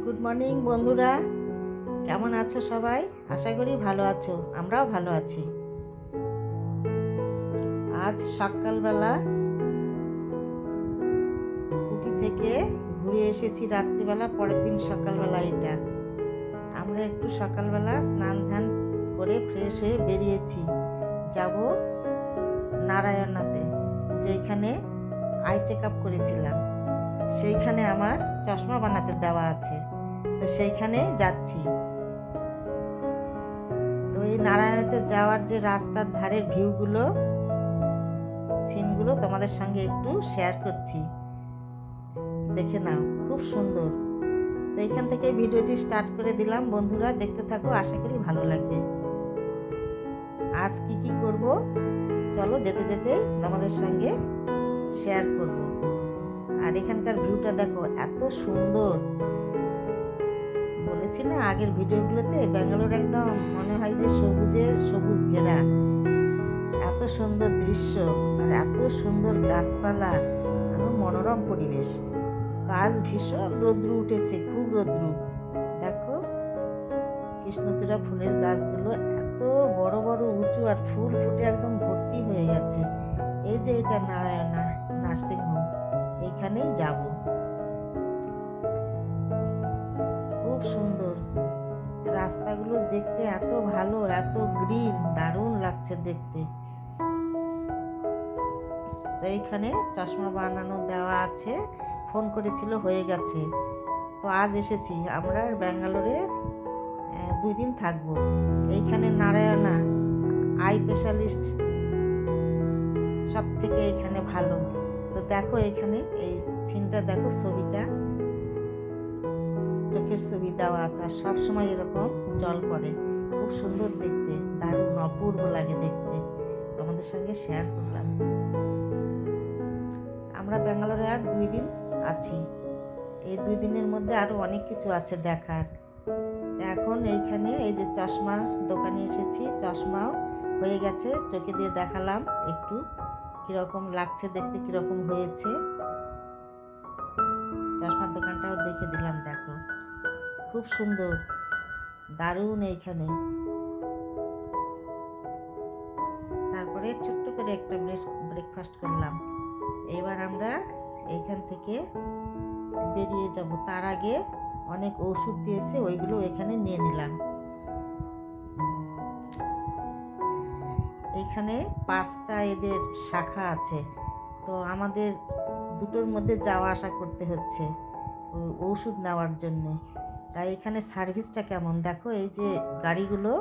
Good morning বন্ধুরা, কেমন আছো সবাই? আশা করি ভালো আছো, আমরাও ভালো আছি। আজ সকালবেলা উটি থেকে ঘুরে এসেছি রাত্রিবেলা, পরের দিন সকালবেলা। এটা আমরা একটু সকালবেলা স্নান ধান করে ফ্রেশ হয়ে বেরিয়েছি, যাব নারায়ণাতে, যেখানে আই চেক আপ করেছিলাম। সেইখানে আমার চশমা বানাতে দেওয়া আছে, তো সেইখানে যাচ্ছি। তো এই নারায়ণাতে যাওয়ার যে রাস্তার ধারের ভিউগুলো, সিনগুলো তোমাদের সঙ্গে একটু শেয়ার করছি, দেখে নাও, খুব সুন্দর। তো এখান থেকে ভিডিওটি স্টার্ট করে দিলাম, বন্ধুরা দেখতে থাকো, আশা করি ভালো লাগবে। আজ কি কি করব চলো যেতে যেতে তোমাদের সঙ্গে শেয়ার করব। আর এখানকার ভিউটা দেখো, এত সুন্দর। বলেছি না আগের ভিডিওগুলোতে, ব্যাঙ্গালোর একদম মনে হয় যে সবুজ ঘেরা, এত সুন্দর দৃশ্য আর এত সুন্দর গাছপালা, আরো মনোরম পরিবেশ। আজ ভীষণ রৌদ্র উঠেছে, খুব রৌদ্র। দেখো কৃষ্ণচূড়া ফুলের গাছগুলো এত বড় বড় উঁচু, আর ফুল ফুটে একদম ভর্তি হয়ে গেছে। এই যে এটা নারায়ণা নার্সিং হোম, এইখানেই যাব। খুব সুন্দর রাস্তাগুলো দেখতে, এত ভালো, এত গ্রিন, দারুণ লাগছে দেখতে। তো এইখানে চশমা বানানো দেওয়া আছে, ফোন করেছিল, হয়ে গেছে। তো আজ এসেছি আমরা ব্যাঙ্গালোরে, 2 দিন থাকবো। এইখানে নারায়ণা আই স্পেশালিস্ট সব থেকে এখানে ভালো। তো দেখো এখানে এই সিনটা দেখো, ছবিটা চোখের ছবি দেওয়া আছে, আর সবসময় এরকম জল পড়ে, খুব সুন্দর দেখতে, দারুণ অপূর্ব লাগে দেখতে। তোমাদের সঙ্গে শেয়ার করলাম। আমরা ব্যাঙ্গালোরে আর 2 দিন আছি। এই 2 দিনের মধ্যে আরো অনেক কিছু আছে দেখার। এখন এইখানে এই যে চশমার দোকানে এসেছি, চশমাও হয়ে গেছে, চোখে দিয়ে দেখালাম একটু কিরকম লাগছে দেখতে, কিরকম হয়েছে। চশমার দোকানটাও দেখে দিলাম, দেখো খুব সুন্দর, দারুণ। এইখানে তারপরে ছোট্ট করে একটা ব্রেকফাস্ট করলাম। এবার আমরা এইখান থেকে বেরিয়ে যাব। তার আগে অনেক ওষুধ দিয়েছে, ওইগুলো এখানে নিয়ে নিলাম। এখানে 5টা এদের শাখা আছে, তো আমাদের দুটোর মধ্যে যাওয়া আসা করতে হচ্ছে ওষুধ নেওয়ার জন্য। তাই এখানে সার্ভিসটা কেমন দেখো, এই যে গাড়িগুলো,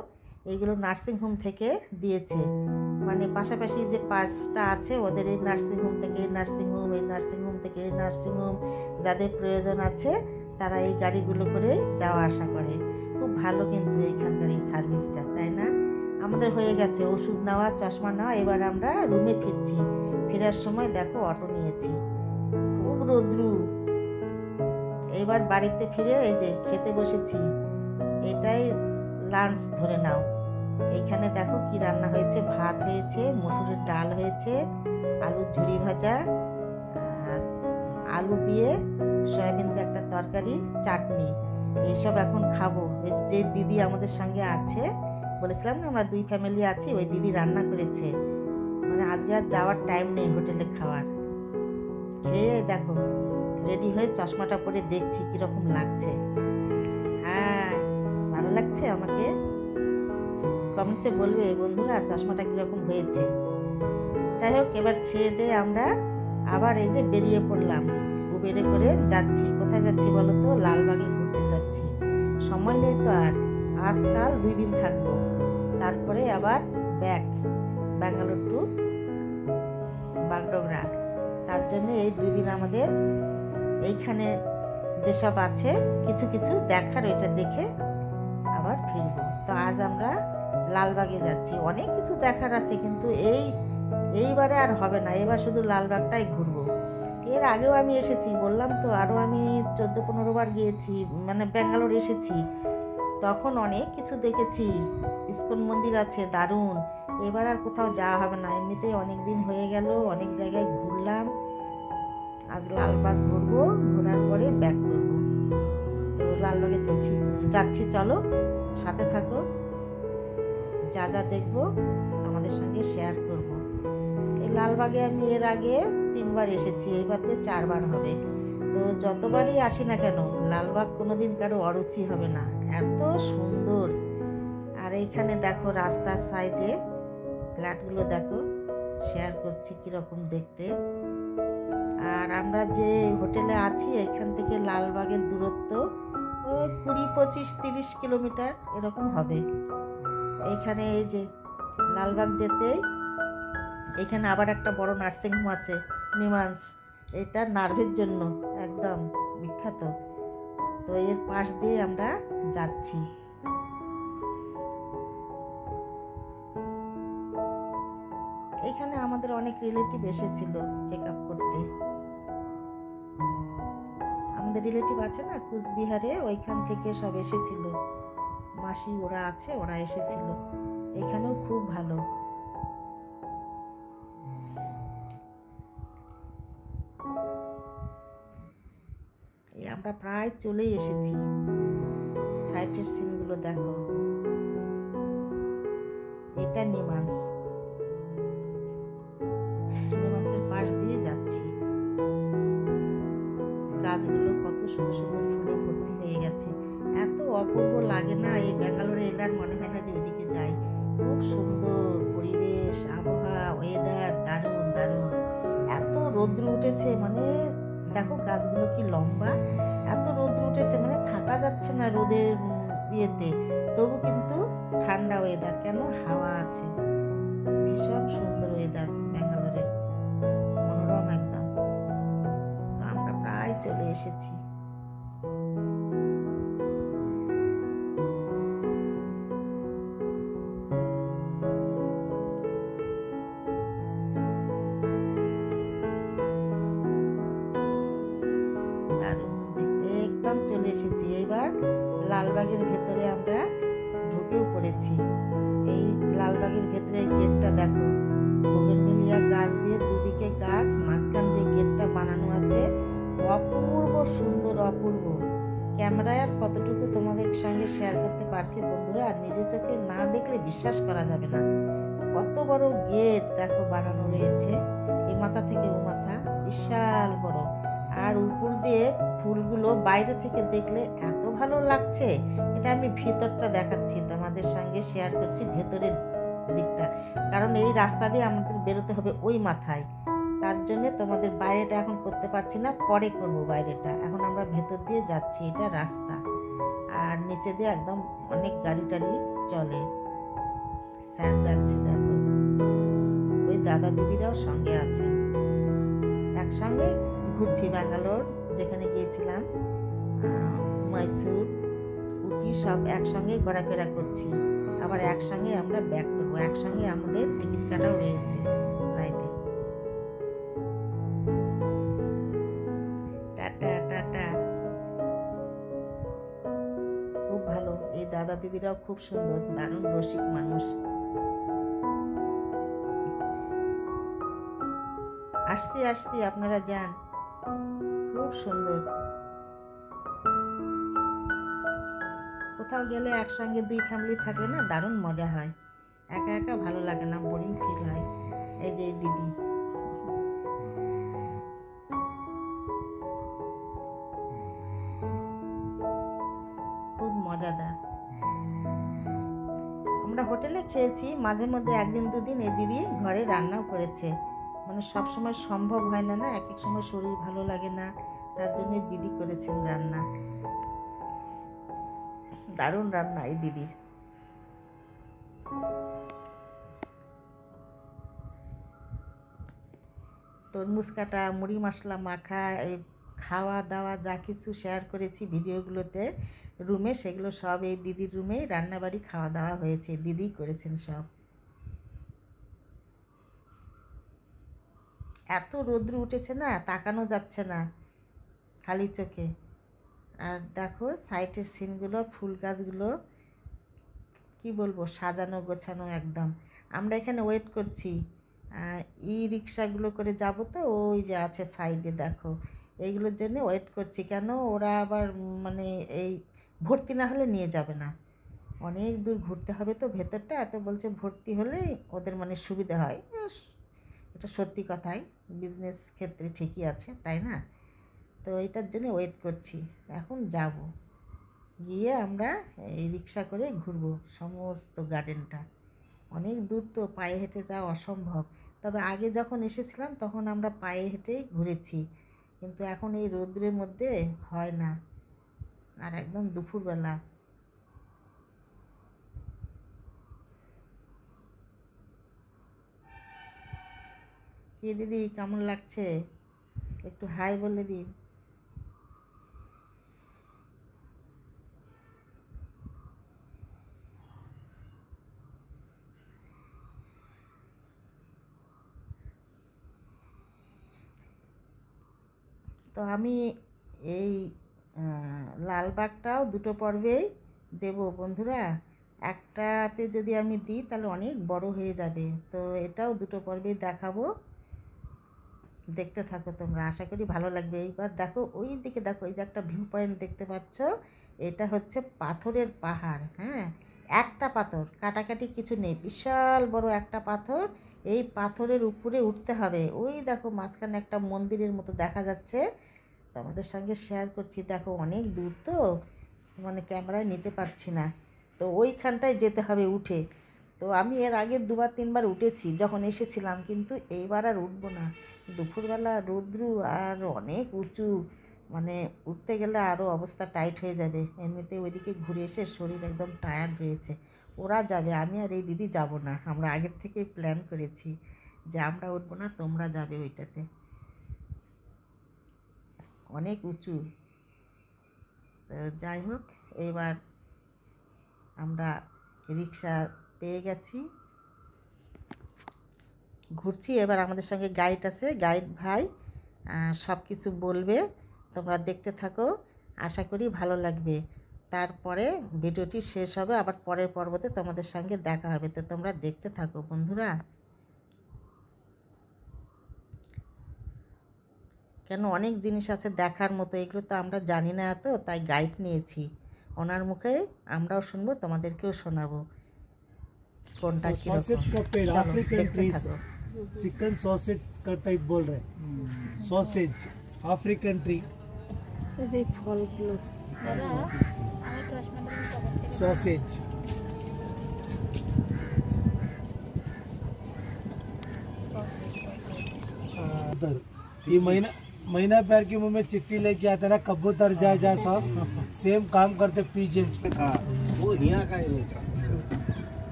এইগুলো নার্সিংহোম থেকে দিয়েছে, মানে পাশাপাশি যে 5টা আছে ওদের, এই নার্সিংহোম থেকে এই নার্সিংহোম, এই নার্সিংহোম থেকে এই নার্সিংহোম, যাদের প্রয়োজন আছে তারা এই গাড়িগুলো করে যাওয়া আসা করে। খুব ভালো কিন্তু এইখানকার এই সার্ভিসটা, তাই না? আমাদের হয়ে গেছে ওষুধ নেওয়া, চশমা নেওয়া, এবার আমরা রুমে ফিরছি। ফেরার সময় দেখো অটো নিয়েছি, খুব রৌদ্র। এবার বাড়িতে ফিরে এই যে খেতে বসেছি, এটাই লাঞ্চ ধরে নাও। এখানে দেখো কি রান্না হয়েছে, ভাত হয়েছে, মসুরের ডাল হয়েছে, আলুর ঝুরি ভাজা, আর আলু দিয়ে সয়াবিন দিয়ে একটা তরকারি, চাটনি, এইসব এখন খাবো। যে দিদি আমাদের সঙ্গে আছে, বলেছিলাম না আমরা 2 ফ্যামিলি আছি, ওই দিদি রান্না করেছে। মানে আজকে আর যাওয়ার টাইম নেই হোটেলে খাওয়ার। খেয়ে দেখো রেডি হয়ে চশমাটা পরে দেখছি কিরকম লাগছে। হ্যাঁ, ভালো লাগছে আমাকে? কমেন্টসে বলবে বন্ধুরা চশমাটা কিরকম হয়েছে। যাই হোক, এবার খেয়ে দিয়ে আমরা আবার এই যে বেরিয়ে পড়লাম, উবেরে করে যাচ্ছি। কোথায় যাচ্ছি বলো তো? লালবাগে ঘুরতে যাচ্ছি। সময় নেই তো আর, আজকাল 2 দিন থাকবো, তারপরে আবার ব্যাক ব্যাঙ্গালোর টু বাগডোগরা। তার জন্য এই 2 দিন আমাদের এইখানে যেসব আছে কিছু কিছু দেখার, ওইটা দেখে আবার ফিরবো। তো আজ আমরা লালবাগে যাচ্ছি, অনেক কিছু দেখার আছে, কিন্তু এইবারে আর হবে না, এবার শুধু লালবাগটাই ঘুরবো। এর আগেও আমি এসেছি, বললাম তো, আরও আমি 14-15 বার গিয়েছি, মানে ব্যাঙ্গালোর এসেছি, তখন অনেক কিছু দেখেছি। ইস্কন মন্দির আছে, দারুণ। এবার আর কোথাও যাওয়া হবে না, এমনিতেই অনেক দিন হয়ে গেল, অনেক জায়গায় ঘুরলাম, আজ লালবাগ ঘুরবো, ঘোরার পরে ব্যাক করবো। তো লালবাগে যাচ্ছি, চলো সাথে থাকো, যা যা দেখবো তোমাদের সঙ্গে শেয়ার করব। এই লালবাগে আমি এর আগে 3বার এসেছি, এইবারতে 4বার হবে। তো যতবারই আসি না কেন লালবাগ কোনোদিন কারো অরুচি হবে না, এত সুন্দর। আর এইখানে দেখো রাস্তার সাইডে ফ্ল্যাটগুলো দেখো, শেয়ার করছি কীরকম দেখতে। আর আমরা যে হোটেলে আছি এখান থেকে লালবাগের দূরত্ব ওই 20, 25, 30 কিলোমিটার এরকম হবে। এইখানে এই যে লালবাগ যেতে এখানে আবার একটা বড় নার্সিংহোম আছে, নিমান্স। এটা নার্ভের জন্য একদম বিখ্যাত। তো এর পাশ দিয়ে আমরা যাচ্ছি। এখানে আমাদের অনেক রিলেটিভ এসেছিল চেক আপ করতে। আমাদের রিলেটিভ আছে না কুচবিহারে, ওইখান থেকে সব এসেছিল, মাসি ওরা আছে, ওরা এসেছিল। এখানেও খুব ভালো। আমরা প্রায় চলেই এসেছি। সাইটের সিনগুলো দেখো, এটা নিমান্সের পাশ দিয়ে যাচ্ছি। গাছগুলো কত সুন্দর সুন্দর ফুলে ভর্তি হয়ে গেছে, এত অপূর্ব লাগে না। এই ব্যাঙ্গালোরে এলার মনে হয় না যে ওইদিকে যাই। খুব সুন্দর পরিবেশ, আবহাওয়া, ওয়েদার দারুণ দারুণ। এত রৌদ্র উঠেছে, মানে দেখো গাছগুলো কি লম্বা, এত রৌদ্র উঠেছে মানে থাকা যাচ্ছে না রোদের ইয়েতে। তবু কিন্তু ঠান্ডা ওয়েদার, কেন হাওয়া আছে। ভীষণ সুন্দর ওয়েদার ব্যাঙ্গালোরের, মনোরম একদম। তো আমরা প্রায় চলে এসেছি। একদম চলে এসেছি। এইবার লালবাগের ভেতরে আমরা ঢুকেও পড়েছি। এই লালবাগের ভেতরে গেটটা দেখো, বোগেনভেলিয়া গাছ দিয়ে দুদিকে গাছ, মাঝখান দিয়ে গেটটা বানানো আছে। অপূর্ব সুন্দর, অপূর্ব। ক্যামেরায় আর কতটুকু তোমাদের সঙ্গে শেয়ার করতে পারছি বন্ধুরা, আর নিজে চোখে না দেখলে বিশ্বাস করা যাবে না। কত বড় গেট দেখো বানানো রয়েছে, এই মাথা থেকে ও মাথা, বিশাল বড়। আর উপর দিয়ে ফুলগুলো বাইরে থেকে দেখলে এত ভালো লাগছে। এটা আমি ভিতরটা দেখাচ্ছি, তোমাদের সঙ্গে শেয়ার করছি ভেতরের দিকটা, কারণ এই রাস্তা দিয়ে আমাদের বেরোতে হবে ওই মাথায়। তার জন্য তোমাদের বাইরেটা এখন করতে পারছি না, পরে করব বাইরেটা। এখন আমরা ভেতর দিয়ে যাচ্ছি, এটা রাস্তা। আর নিচে দিয়ে একদম অনেক গাড়ি টাড়ি চলে। স্যার যাচ্ছে দেখো, ওই দাদা দিদিরাও সঙ্গে আছে। একসঙ্গে ঘুরছি ব্যাঙ্গালোর, যেখানে গিয়েছিলাম মৈসুর, উটি, সব একসঙ্গে ঘোরাফেরা করছি। আবার একসঙ্গে আমরা ব্যাক করবো, একসঙ্গে আমাদের টিকিট কাটাও রয়েছে ফ্লাইটে। Tata tata. খুব ভালো, এই দাদা দিদিরাও খুব সুন্দর, দারুণ রসিক মানুষ। আসছি আসছি, আপনারা যান, খুব সুন্দর। কোথাও গেলে একসঙ্গে 2 ফ্যামিলি থাকলে না দারুণ মজা হয়, একা একা ভালো লাগে না, বোরিং ফিল হয়। এই যে দিদি, খুব মজাদার। আমরা হোটেলে খেয়েছি, মাঝে মধ্যে 1-2 দিন এই দিদি ঘরে রান্নাও করেছে। মানে সব সময় সম্ভব হয় না, না এক এক সময় শরীর ভালো লাগে না, তার জন্য দিদি করেছেন রান্না। দারুণ রান্না এই দিদির। তরমুজ কাটা, মুড়ি মশলা মাখা, খাওয়া দাওয়া যা কিছু শেয়ার করেছি ভিডিওগুলোতে রুমে, সেগুলো সব এই দিদির রুমেই রান্নাবাড়ি খাওয়া দাওয়া হয়েছে, দিদি করেছেন সব। এত রৌদ্র উঠেছে না, তাকানো যাচ্ছে না খালি চোখে। আর দেখো সাইটের সিনগুলো, ফুল গাছগুলো কি বলবো, সাজানো গোছানো একদম। আমরা এখানে ওয়েট করছি ই রিক্সাগুলো করে যাব, তো ওই যে আছে সাইডে দেখো, এইগুলোর জন্য ওয়েট করছি। কেন ওরা আবার মানে এই ভর্তি না হলে নিয়ে যাবে না, অনেক দূর ঘুরতে হবে তো ভেতরটা, এত বলছে ভর্তি হলে ওদের মানে সুবিধা হয়। এটা সত্যি কথাই, বিজনেস ক্ষেত্রে ঠিকই আছে, তাই না? তো এইটার জন্য ওয়েট করছি। এখন যাব, গিয়ে আমরা এই রিক্সা করে ঘুরবো সমস্ত গার্ডেনটা। অনেক দূর তো, পায়ে হেঁটে যাওয়া অসম্ভব। তবে আগে যখন এসেছিলাম তখন আমরা পায়ে হেঁটেই ঘুরেছি, কিন্তু এখন এই রৌদ্রের মধ্যে হয় না। আর একদম দুপুরবেলা। কি দিদি, কেমন লাগছে? একটু হাই বলে দিন। তো আমি এই লালবাগটাও দুটো পর্বেই দেব বন্ধুরা। একটাতে যদি আমি দিই তাহলে অনেক বড় হয়ে যাবে, তো এটাও দুটো পর্বেই দেখাবো। দেখতে থাকো তোমরা, আশা করি ভালো লাগবে। এইবার দেখো ওই দিকে, দেখো এই যে একটা ভিউ পয়েন্ট দেখতে পাচ্ছ, এটা হচ্ছে পাথরের পাহাড়। হ্যাঁ, একটা পাথর, কাটাকাটি কিছু নেই, বিশাল বড় একটা পাথর। এই পাথরের উপরে উঠতে হবে। ওই দেখো মাঝখানে একটা মন্দিরের মতো দেখা যাচ্ছে, তোমাদের সঙ্গে শেয়ার করছি। দেখো অনেক দূর তো, মানে ক্যামেরায় নিতে পারছি না, তো ওইখানটায় যেতে হবে উঠে। তো আমি এর আগে 2-3 বার উঠেছি যখন এসেছিলাম, কিন্তু এইবার আর উঠবো না। দুপুরবেলা রৌদ্রু আর অনেক উঁচু, মানে উঠতে গেলে আরও অবস্থা টাইট হয়ে যাবে। এমনিতে ওইদিকে ঘুরে এসে শরীর একদম টায়ার্ড রয়েছে। ওরা যাবে, আমি আর এই দিদি যাব না। আমরা আগের থেকে প্ল্যান করেছি যে আমরা উঠবো না, তোমরা যাবে ওইটাতে, অনেক উঁচু। তো যাই হোক, এবার আমরা রিক্সা পেয়ে গেছি, ঘুরছি। এবার আমাদের সঙ্গে গাইড আছে, গাইড ভাই সব কিছু বলবে, তোমরা দেখতে থাকো, আশা করি ভালো লাগবে। তারপরে ভিডিওটি শেষ হবে, আবার পরের পর্বতে তোমাদের সঙ্গে দেখা হবে। তো তোমরা দেখতে থাকো বন্ধুরা। কেন অনেক জিনিস আছে দেখার মতো, এগুলো তো আমরা জানি না এত, তাই গাইড নিয়েছি। ওনার মুখে আমরাও শুনবো, তোমাদেরকেও শোনাবো কোনটা কি। सॉसेज का पेड़ अफ्रीकन ट्रीज, चिकन सॉसेज का टाइप बोल रहे हैं। सॉसेज अफ्रीकन ट्री, যে ফলগুলো सॉसेज उधर ये महीना महीना पैर के मुंह में चिट्ठी लेके आता ना, कबूतर जा जा सब सेम काम करते पिजन्स। वो यहाँ का ही रहता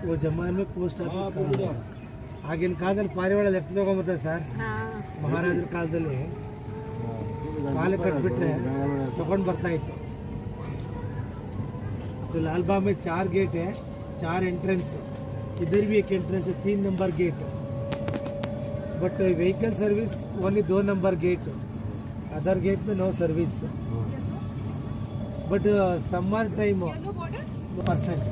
वो जमाने में पोस्ट ऑफिस का ಆಗಿನ ಕಾಲದಲ್ಲಿ ಪಾರಿವಾಳ ಲೆಫ್ಟ್ ತಗೊಂಬರ್ತಾರೆ ಸರ್, ಮಹಾರಾಜರ ಕಾಲದಲ್ಲಿ ಕಾಲು ಕಟ್ಬಿಟ್ರೆ ತಗೊಂಡು ಬರ್ತಾ ಇತ್ತು। तो लालबाग में 4 गेट है, 4 एंट्रेंस, इधर भी एक एंट्रेंस है, 3 number gate. But vehicle service only 2 number gate, other gate में no service. But summer time percent.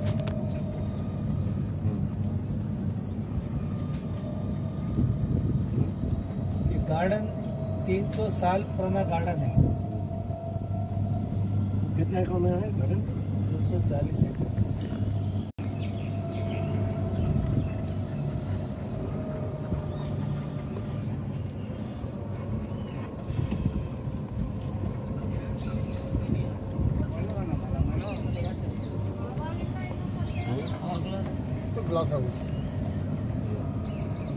ये गार्डन 300 साल पुराना गार्डन है। कितने का है गार्डन? 240 एकड़। तो ग्लास हाउस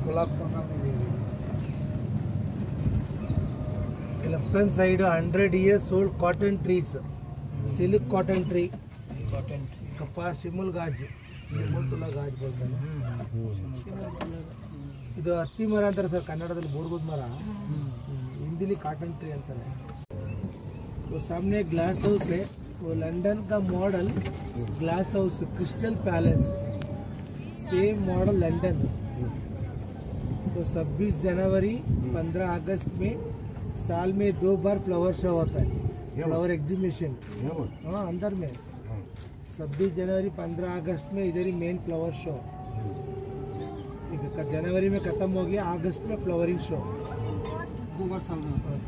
गुलाब का नाम नहीं they left hand side 100 years old cotton trees, silk cotton tree, कपास शिमुल गाज, शिमुल तुला गाज बोलते हैं। ಇದು ಹತ್ತಿ ಮರ ಅಂತಾರೆ ಸರ್ ಕನ್ನಡದಲ್ಲಿ, ಬೋರ್ಗುದ್ ಮರ, ಹಿಂದಿಲಿ काटन ट्री अंತಾರೆ। वो सामने ग्लास हाउस है, वो लंदन का model glass house, crystal palace, same model London. तो 26 जनवरी 15 अगस्त में साल में 2 बार फ्लावर शो होता है, फ्लावर एग्जीबिशन। हाँ अंदर में 26 जनवरी 15 अगस्त में इधर ही मेन फ्लावर शो। जनवरी में खत्म हो गया, अगस्त में फ्लावरिंग शो 2 बार साल में होता है।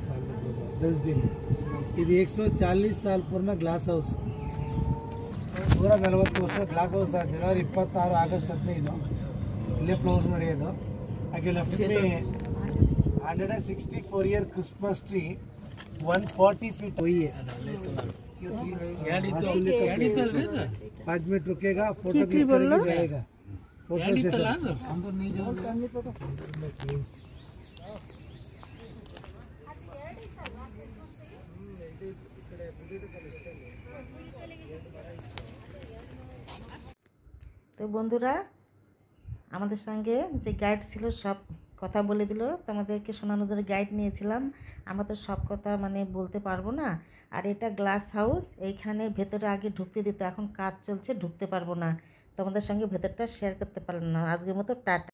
10 दिन ಇದು 140 ಸಾಲ ಪೂರ್ಣ ಗ್ಲಾಸ್ ಹೌಸ್ 140 ವರ್ಷ ಗ್ಲಾಸ್ ಹೌಸ್ ಜನವರಿ 26 ಆಗಸ್ಟ್ 15 ಇಲ್ಲೇ ಕ್ಲೋಸ್ ನಡೆಯೋದು ಹಾಗೆ left May 164 year Christmas tree 140 feet हुई है। 5 मिनट रुकेगा, फोटो क्लिक करके जाएगा। फोटो सेशन अंदर नहीं जाओगे তো বন্ধুরা, আমাদের সঙ্গে যে গাইড ছিল সব কথা বলে দিল, তোমাদেরকে শোনানোর জন্য গাইড নিয়েছিলাম। আমরা তো সব কথা মানে বলতে পারবো না। আর এটা গ্লাস হাউস, এইখানে ভেতরে আগে ঢুকতে দিত, এখন কাজ চলছে, ঢুকতে পারবো না, তোমাদের সঙ্গে ভেতরটা শেয়ার করতে পারলাম না। আজকের মতো টাটা।